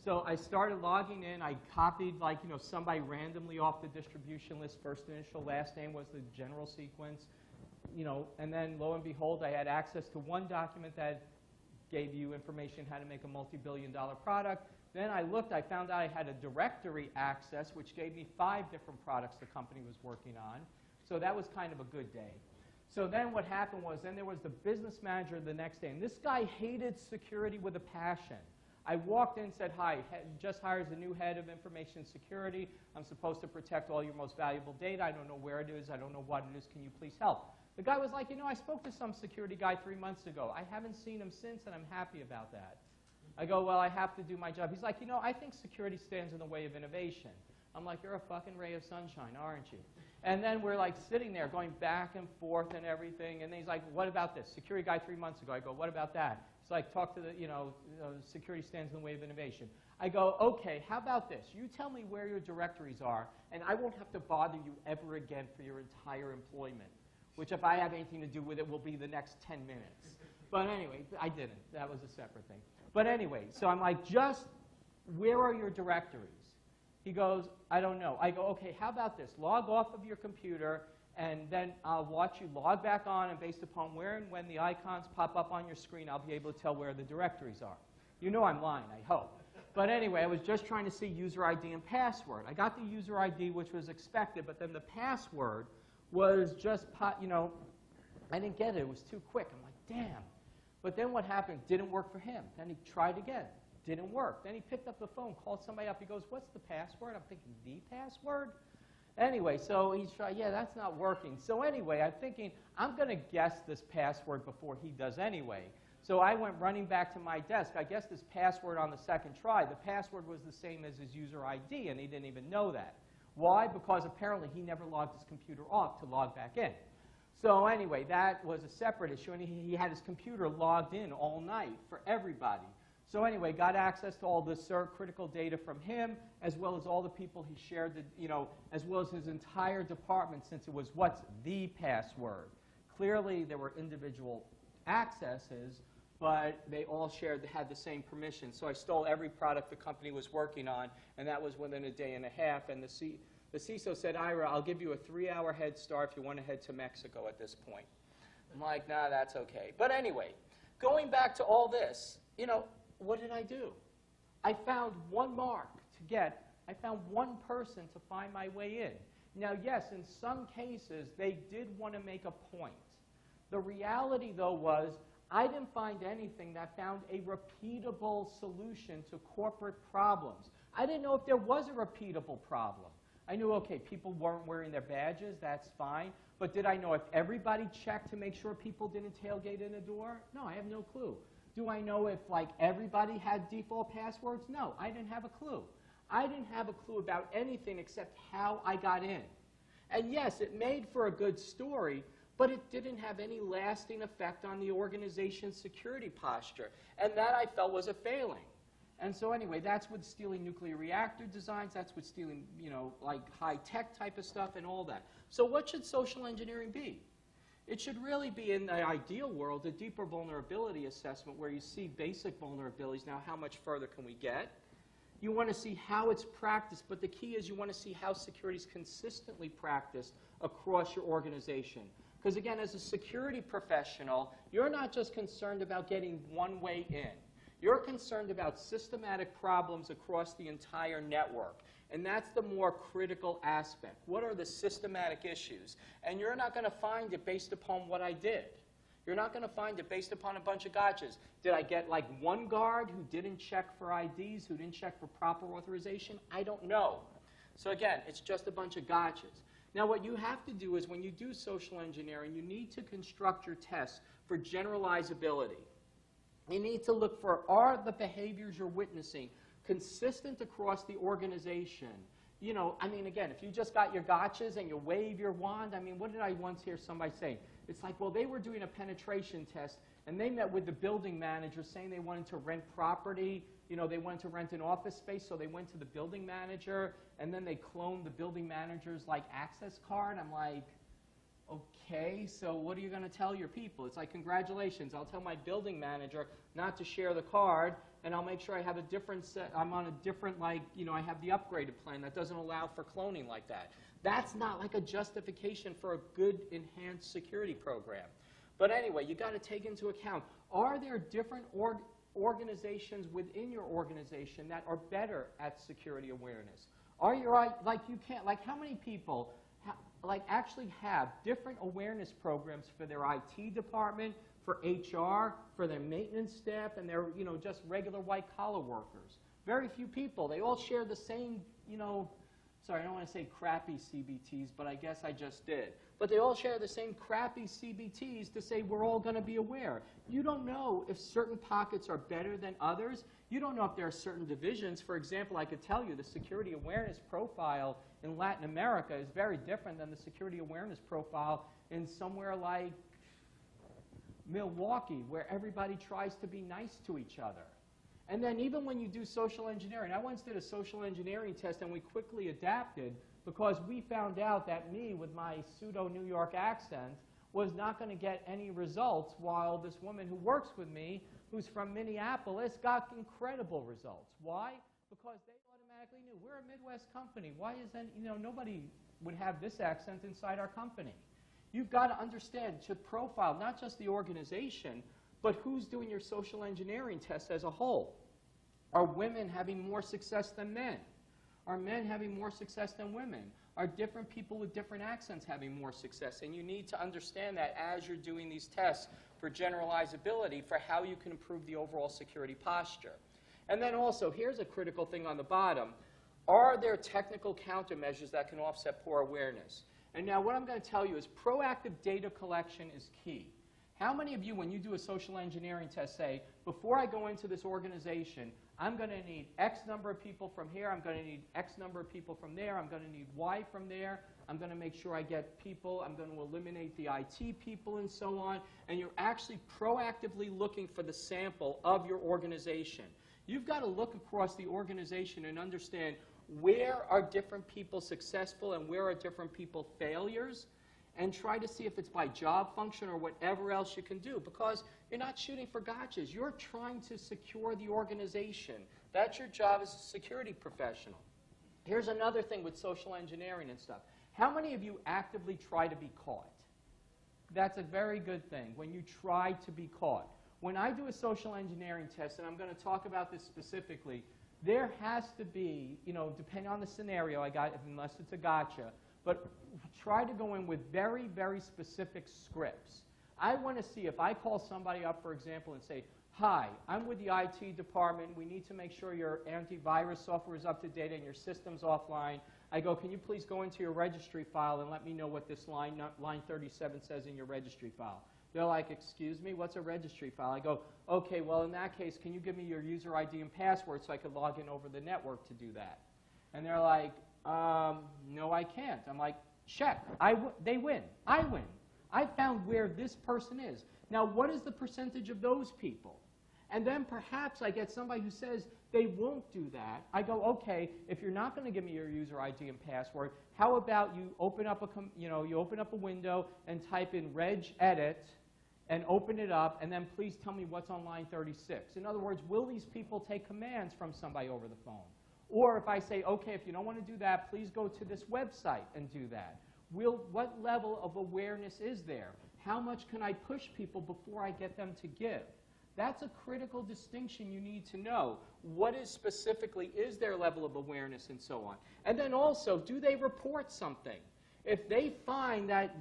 So I started logging in. I copied, somebody randomly off the distribution list. First initial, last name was the general sequence. And then lo and behold, I had access to one document that gave you information how to make a multi-billion-dollar product. Then I looked. I found out I had a directory access, which gave me 5 different products the company was working on. So that was kind of a good day. So then what happened was, then there was the business manager the next day. And this guy hated security with a passion. I walked in and said, hi, just hired as the new head of information security. I'm supposed to protect all your most valuable data. I don't know where it is. I don't know what it is. Can you please help? The guy was like, I spoke to some security guy 3 months ago. I haven't seen him since, and I'm happy about that. I go, well, I have to do my job. He's like, I think security stands in the way of innovation. I'm like, you're a fucking ray of sunshine, aren't you? And then we're like sitting there going back and forth and everything. And then he's like, what about this? Security guy 3 months ago. I go, what about that? It's like, talk to the, security stands in the way of innovation. I go, okay, how about this? You tell me where your directories are, and I won't have to bother you ever again for your entire employment, which if I have anything to do with it will be the next 10 minutes. But anyway, I didn't. That was a separate thing. But anyway, so I'm like, just where are your directories? He goes, I don't know. I go, okay, how about this? Log off of your computer, and then I'll watch you log back on, and based upon where and when the icons pop up on your screen, I'll be able to tell where the directories are. You know I'm lying, I hope. But anyway, I was just trying to see user ID and password. I got the user ID, which was expected, but then the password was just, I didn't get it. It was too quick. I'm like, damn. But then what happened? Didn't work for him. Then he tried again. Didn't work. Then he picked up the phone, called somebody up. He goes, what's the password? I'm thinking, the password? Anyway, so he's trying, yeah, that's not working. So anyway, I'm thinking, I'm going to guess this password before he does anyway. So I went running back to my desk. I guessed this password on the second try. The password was the same as his user ID, and he didn't even know that. Why? Because apparently he never logged his computer off to log back in. So anyway, that was a separate issue, and he had his computer logged in all night for everybody. So anyway, got access to all this critical data from him, as well as all the people he shared, as well as his entire department, since it was what's the password. Clearly, there were individual accesses, but they all had the same permission. So I stole every product the company was working on, and that was within a day and a half. And the CISO said, Ira, I'll give you a 3-hour head start if you want to head to Mexico at this point. I'm like, nah, that's okay. But anyway, going back to all this, what did I do? I found one mark to get. I found one person to find my way in. Now, yes, in some cases, they did want to make a point. The reality, though, was I didn't find anything that found a repeatable solution to corporate problems. I didn't know if there was a repeatable problem. I knew, okay, people weren't wearing their badges, that's fine. But did I know if everybody checked to make sure people didn't tailgate in a door? No, I have no clue. Do I know if, everybody had default passwords? No, I didn't have a clue. I didn't have a clue about anything except how I got in. And yes, it made for a good story, but it didn't have any lasting effect on the organization's security posture. And that, I felt, was a failing. And so anyway, that's with stealing nuclear reactor designs. That's with stealing, high-tech type of stuff and all that. So what should social engineering be? It should really be, in the ideal world, a deeper vulnerability assessment where you see basic vulnerabilities. Now, how much further can we get? You want to see how it's practiced, but the key is you want to see how security is consistently practiced across your organization. Because again, as a security professional, you're not just concerned about getting one way in. You're concerned about systematic problems across the entire network. And that's the more critical aspect. What are the systematic issues? And you're not going to find it based upon what I did. You're not going to find it based upon a bunch of gotchas. Did I get like one guard who didn't check for IDs, who didn't check for proper authorization? I don't know. So again, it's just a bunch of gotchas. Now what you have to do is when you do social engineering, you need to construct your tests for generalizability. You need to look for, are the behaviors you're witnessing consistent across the organization? You know, I mean, again, if you just got your gotchas and you wave your wand, I mean, what did I once hear somebody say? It's like, well, they were doing a penetration test, and they met with the building manager saying they wanted to rent property. You know, they wanted to rent an office space, so they went to the building manager, and then they cloned the building manager's, like, access card. I'm like, okay, so what are you going to tell your people? It's like, congratulations, I'll tell my building manager not to share the card, and I'll make sure I have a different set, I'm on a different, like, you know, I have the upgraded plan that doesn't allow for cloning like that. That's not like a justification for a good enhanced security program. But anyway, you got to take into account, are there different organizations within your organization that are better at security awareness? Are you, like, you can't, like, how many people like actually have different awareness programs for their IT department, for HR, for their maintenance staff, and their, you know, just regular white-collar workers? Very few people. They all share the same, you know, sorry, I don't want to say crappy CBTs, but I guess I just did. But they all share the same crappy CBTs to say we're all going to be aware. You don't know if certain pockets are better than others. You don't know if there are certain divisions. For example, I could tell you the security awareness profile in Latin America is very different than the security awareness profile in somewhere like Milwaukee, where everybody tries to be nice to each other. And then even when you do social engineering, I once did a social engineering test and we quickly adapted because we found out that me with my pseudo-New York accent was not going to get any results, while this woman who works with me, who's from Minneapolis, got incredible results. Why? Because they automatically knew we're a Midwest company. Why isn't, you know, nobody would have this accent inside our company? You've got to understand to profile not just the organization, but who's doing your social engineering tests as a whole. Are women having more success than men? Are men having more success than women? Are different people with different accents having more success? And you need to understand that as you're doing these tests for generalizability for how you can improve the overall security posture. And then also, here's a critical thing on the bottom. Are there technical countermeasures that can offset poor awareness? And now what I'm going to tell you is proactive data collection is key. How many of you, when you do a social engineering test, say, before I go into this organization, I'm going to need X number of people from here, I'm going to need X number of people from there, I'm going to need Y from there, I'm going to make sure I get people, I'm going to eliminate the IT people and so on, and you're actually proactively looking for the sample of your organization. You've got to look across the organization and understand where are different people successful and where are different people failures, and try to see if it's by job function or whatever else you can do, because you're not shooting for gotchas. You're trying to secure the organization. That's your job as a security professional. Here's another thing with social engineering and stuff. How many of you actively try to be caught? That's a very good thing, when you try to be caught. When I do a social engineering test, and I'm going to talk about this specifically, there has to be, you know, depending on the scenario I got, unless it's a gotcha, but try to go in with very, very specific scripts. I want to see if I call somebody up, for example, and say, hi, I'm with the IT department. We need to make sure your antivirus software is up to date and your system's offline. I go, can you please go into your registry file and let me know what this line 37 says in your registry file? They're like, excuse me, what's a registry file? I go, okay, well, in that case, can you give me your user ID and password so I can log in over the network to do that? And they're like, no, I can't. I'm like, check. They win. I win. I found where this person is. Now, what is the percentage of those people? And then perhaps I get somebody who says they won't do that. I go, okay, if you're not going to give me your user ID and password, how about you open up a window and type in regedit and open it up, and then please tell me what's on line 36. In other words, will these people take commands from somebody over the phone? Or if I say, okay, if you don't want to do that, please go to this website and do that. What level of awareness is there? How much can I push people before I get them to give? That's a critical distinction you need to know. What is specifically, is their level of awareness and so on? And then also, do they report something? if they find that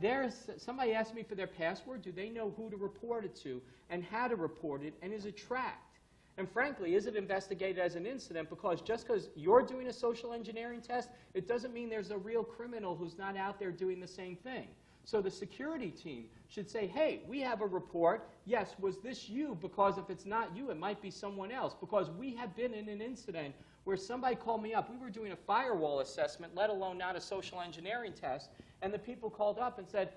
somebody asked me for their password, do they know who to report it to and how to report it, and is it tracked? And frankly, is it investigated as an incident? Because just because you're doing a social engineering test, it doesn't mean there's a real criminal who's not out there doing the same thing. So the security team should say, hey, we have a report. Yes, was this you? Because if it's not you, it might be someone else. Because we have been in an incident where somebody called me up. We were doing a firewall assessment, let alone not a social engineering test. And the people called up and said,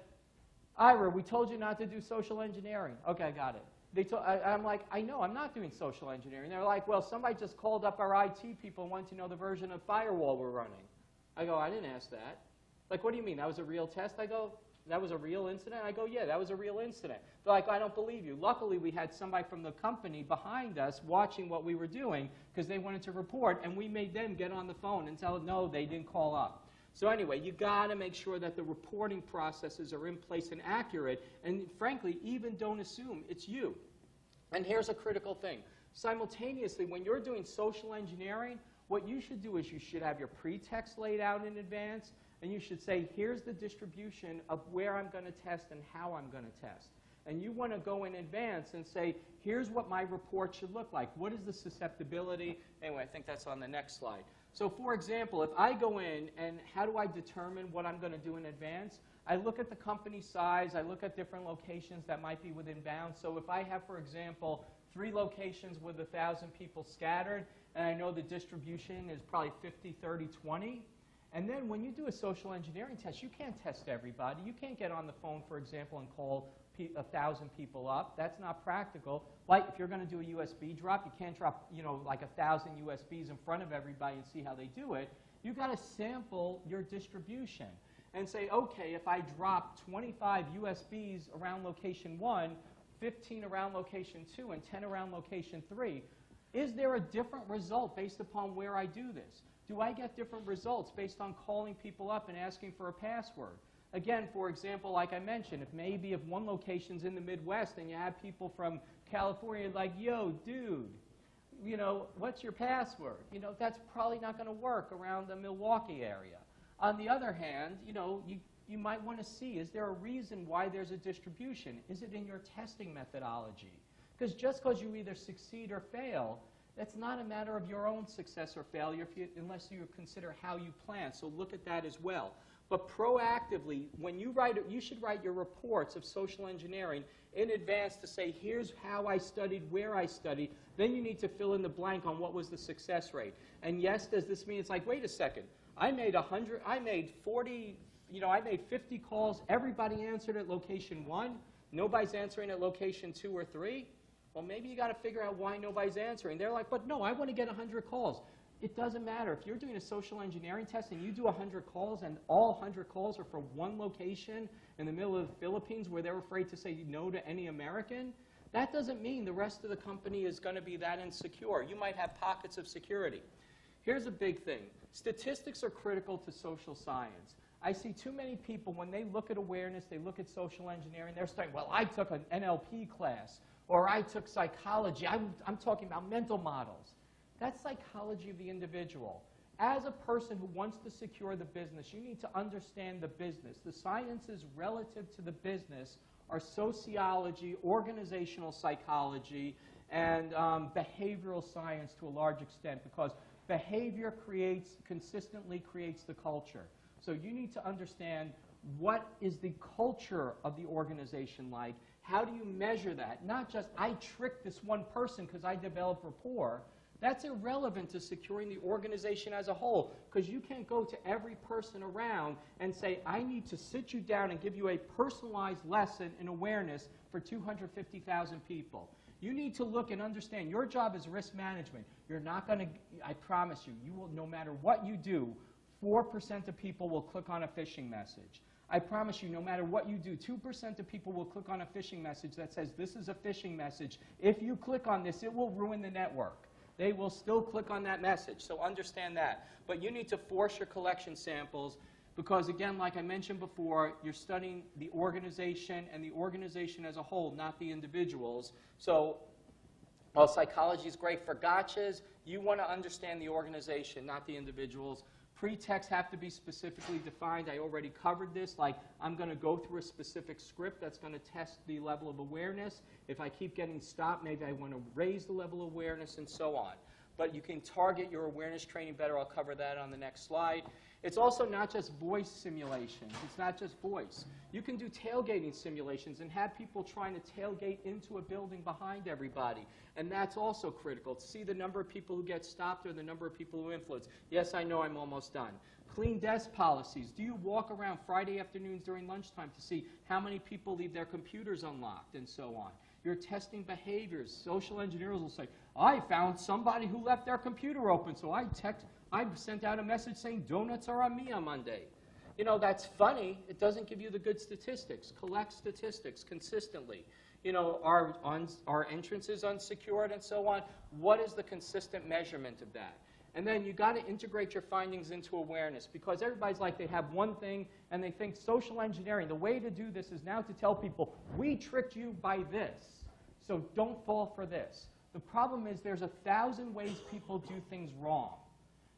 Ira, we told you not to do social engineering. Okay, I got it. I'm like, I know, I'm not doing social engineering. They're like, well, somebody just called up our IT people and wanted to know the version of firewall we're running. I go, I didn't ask that. Like, what do you mean? That was a real test? I go, that was a real incident? I go, yeah, that was a real incident. They're like, I don't believe you. Luckily, we had somebody from the company behind us watching what we were doing because they wanted to report, and we made them get on the phone and tell them, no, they didn't call up. So anyway, you got to make sure that the reporting processes are in place and accurate, and frankly, even don't assume it's you. And here's a critical thing. Simultaneously, when you're doing social engineering, what you should do is you should have your pretext laid out in advance, and you should say, here's the distribution of where I'm going to test and how I'm going to test. And you want to go in advance and say, here's what my report should look like. What is the susceptibility? Anyway, I think that's on the next slide. So for example, if I go in and how do I determine what I'm going to do in advance? I look at the company size. I look at different locations that might be within bounds. So if I have, for example, 3 locations with 1,000 people scattered, and I know the distribution is probably 50, 30, 20, and then when you do a social engineering test, you can't test everybody. You can't get on the phone, for example, and call 1,000 people up. That's not practical. Like if you're going to do a USB drop, you can't drop, like 1,000 USBs in front of everybody and see how they do it. You've got to sample your distribution and say, okay, if I drop 25 USBs around location 1, 15 around location 2, and 10 around location 3, is there a different result based upon where I do this? Do I get different results based on calling people up and asking for a password? Again, for example, like I mentioned, if one location's in the Midwest and you have people from California like, yo, dude, what's your password? That's probably not going to work around the Milwaukee area. On the other hand, you might want to see, is there a reason why there's a distribution? Is it in your testing methodology? Because just because you either succeed or fail, that's not a matter of your own success or failure unless you consider how you plan. So look at that as well. But proactively, when you should write your reports of social engineering in advance to say, here's how I studied, where I studied. Then you need to fill in the blank on what was the success rate. And yes, does this mean it's like, wait a second, I made 50 calls, everybody answered at location 1, nobody's answering at location 2 or 3? Well, maybe you got to figure out why nobody's answering. They're like, but no, I want to get 100 calls. It doesn't matter. If you're doing a social engineering test and you do 100 calls and all 100 calls are for one location in the middle of the Philippines where they're afraid to say no to any American, that doesn't mean the rest of the company is going to be that insecure. You might have pockets of security. Here's a big thing. Statistics are critical to social science. I see too many people, when they look at awareness, they look at social engineering, they're saying, well, I took an NLP class, or I took psychology. I'm talking about mental models. That's psychology of the individual. As a person who wants to secure the business, you need to understand the business. The sciences relative to the business are sociology, organizational psychology, and behavioral science to a large extent, because behavior consistently creates the culture. So you need to understand what is the culture of the organization like. How do you measure that? Not just, I tricked this one person because I developed rapport. That's irrelevant to securing the organization as a whole, because you can't go to every person around and say, I need to sit you down and give you a personalized lesson in awareness for 250,000 people. You need to look and understand your job is risk management. You're not going to, I promise you, you will, no matter what you do, 4% of people will click on a phishing message. I promise you, no matter what you do, 2% of people will click on a phishing message that says, this is a phishing message. If you click on this, it will ruin the network. They will still click on that message, so understand that. But you need to force your collection samples because, again, like I mentioned before, you're studying the organization and the organization as a whole, not the individuals. So while psychology is great for gotchas, you want to understand the organization, not the individuals. Pre-texts have to be specifically defined. I already covered this. Like, I'm going to go through a specific script that's going to test the level of awareness. If I keep getting stopped, maybe I want to raise the level of awareness and so on. But you can target your awareness training better. I'll cover that on the next slide. It's also not just voice simulations. It's not just voice. You can do tailgating simulations and have people trying to tailgate into a building behind everybody. And that's also critical. To see the number of people who get stopped or the number of people who influence. Yes, I know I'm almost done. Clean desk policies. Do you walk around Friday afternoons during lunchtime to see how many people leave their computers unlocked and so on? You're testing behaviors. Social engineers will say, I found somebody who left their computer open, so I sent out a message saying donuts are on me on Monday. You know, that's funny. It doesn't give you the good statistics. Collect statistics consistently. You know, our entrance is unsecured and so on. What is the consistent measurement of that? And then you got to integrate your findings into awareness, because everybody's like they have one thing and they think social engineering, the way to do this is now to tell people, we tricked you by this, so don't fall for this. The problem is there's 1,000 ways people do things wrong.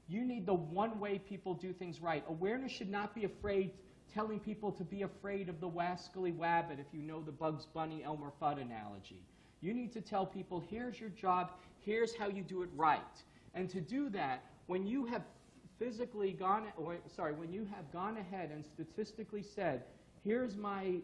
You need the one way people do things right. Awareness should not be afraid, telling people to be afraid of the wascally wabbit, if you know the Bugs Bunny Elmer Fudd analogy. You need to tell people, here's your job, here's how you do it right. And to do that, when you have when you have gone ahead and statistically said, here's my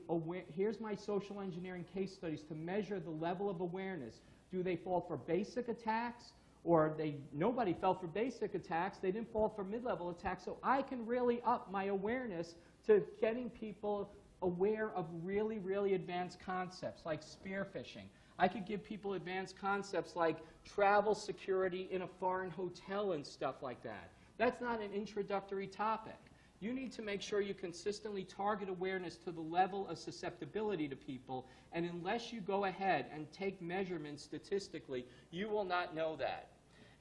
social engineering case studies to measure the level of awareness. Do they fall for basic attacks? Or nobody fell for basic attacks. They didn't fall for mid-level attacks. So I can really up my awareness to getting people aware of really, really advanced concepts like spear phishing. I could give people advanced concepts like travel security in a foreign hotel and stuff like that. That's not an introductory topic. You need to make sure you consistently target awareness to the level of susceptibility to people, and unless you go ahead and take measurements statistically, you will not know that.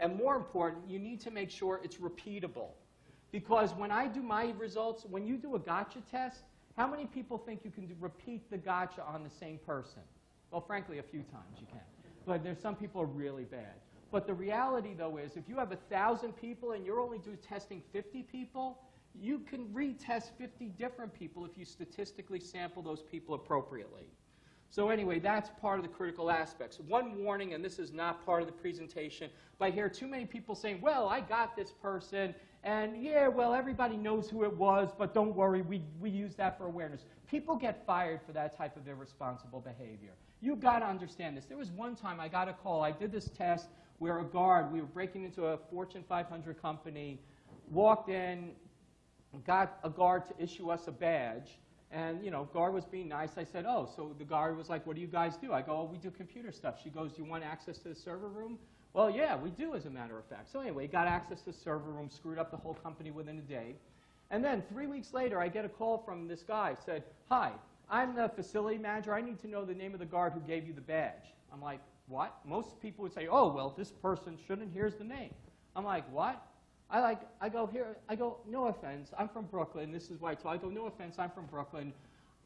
And more important, you need to make sure it's repeatable. Because when I do my results, when you do a gotcha test, how many people think you can repeat the gotcha on the same person? Well, frankly, a few times you can. But there's some people are really bad. But the reality, though, is if you have 1,000 people and you're only testing 50 people, you can retest 50 different people if you statistically sample those people appropriately. So anyway, that's part of the critical aspects. One warning, and this is not part of the presentation, but I hear too many people saying, well, I got this person, and yeah, well, everybody knows who it was, but don't worry, we use that for awareness. People get fired for that type of irresponsible behavior. You've got to understand this. There was one time I got a call. I did this test where we were breaking into a Fortune 500 company, walked in, got a guard to issue us a badge, and, you know, guard was being nice. I said, oh, so the guard was like, what do you guys do? I go, oh, we do computer stuff. She goes, do you want access to the server room? Well, yeah, we do, as a matter of fact. So anyway, got access to the server room, screwed up the whole company within a day. And then 3 weeks later, I get a call from this guy, said, hi, I'm the facility manager. I need to know the name of the guard who gave you the badge. I'm like, what? Most people would say, oh, well, this person shouldn't. Here's the name. I'm like, what? I go, no offense, I'm from Brooklyn. This is why I go, no offense, I'm from Brooklyn.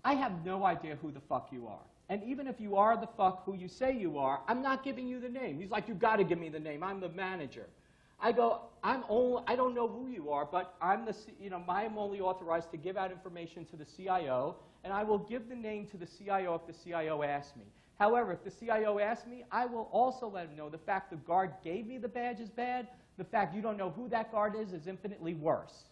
I have no idea who the fuck you are. And even if you are the fuck who you say you are, I'm not giving you the name. He's like, you got to give me the name. I'm the manager. I go, I don't know who you are, but I'm only authorized to give out information to the CIO, and I will give the name to the CIO if the CIO asks me. However, if the CIO asks me, I will also let him know the fact the guard gave me the badge is bad. The fact you don't know who that guard is infinitely worse.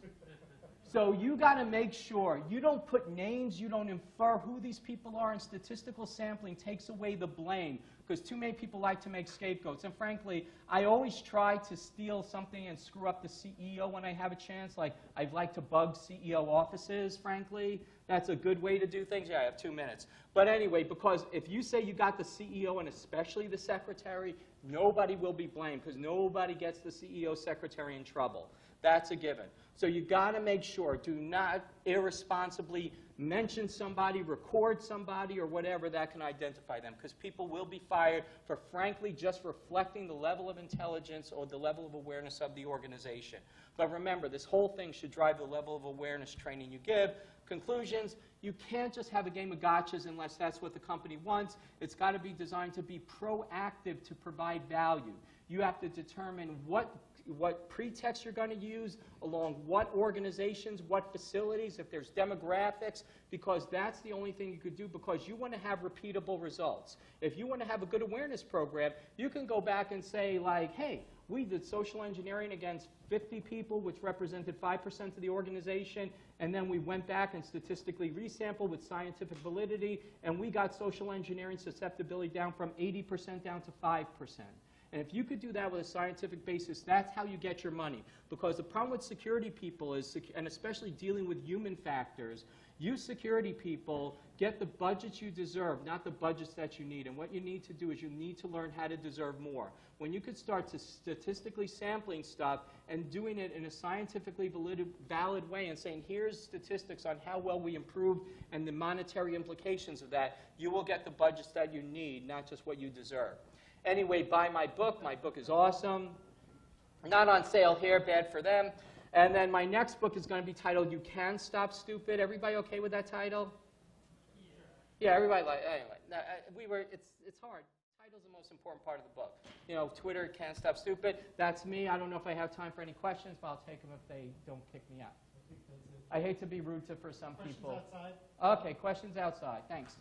So you got to make sure you don't put names, you don't infer who these people are, and statistical sampling takes away the blame, because too many people like to make scapegoats. And frankly, I always try to steal something and screw up the CEO when I have a chance. Like, I'd like to bug CEO offices, frankly. That's a good way to do things. Yeah, I have 2 minutes. But anyway, because if you say you got the CEO and especially the secretary, nobody will be blamed, because nobody gets the CEO secretary in trouble. That's a given. So you got to make sure, do not irresponsibly mention somebody, record somebody, or whatever that can identify them, because people will be fired for, frankly, just reflecting the level of intelligence or the level of awareness of the organization. But remember, this whole thing should drive the level of awareness training you give. Conclusions, you can't just have a game of gotchas unless that's what the company wants. It's got to be designed to be proactive to provide value. You have to determine what what pretext you're going to use, along what organizations, what facilities, if there's demographics, because that's the only thing you could do, because you want to have repeatable results. If you want to have a good awareness program, you can go back and say, like, hey, we did social engineering against 50 people, which represented 5% of the organization, and then we went back and statistically resampled with scientific validity, and we got social engineering susceptibility down from 80% down to 5%. And if you could do that with a scientific basis, that's how you get your money. Because the problem with security people is, and especially dealing with human factors, you security people get the budgets you deserve, not the budgets that you need. And what you need to do is you need to learn how to deserve more. When you could start to statistically sampling stuff and doing it in a scientifically valid way and saying, here's statistics on how well we improved and the monetary implications of that, you will get the budgets that you need, not just what you deserve. Anyway, buy my book. My book is awesome. Not on sale here, bad for them. And then my next book is going to be titled You Can Stop Stupid. Everybody okay with that title? Yeah, everybody like. Anyway, it's hard. Title's the most important part of the book. You know, Twitter can't stop stupid. That's me. I don't know if I have time for any questions, but I'll take them if they don't kick me out. I hate to be rude for some people. Questions outside? Okay, questions outside. Thanks.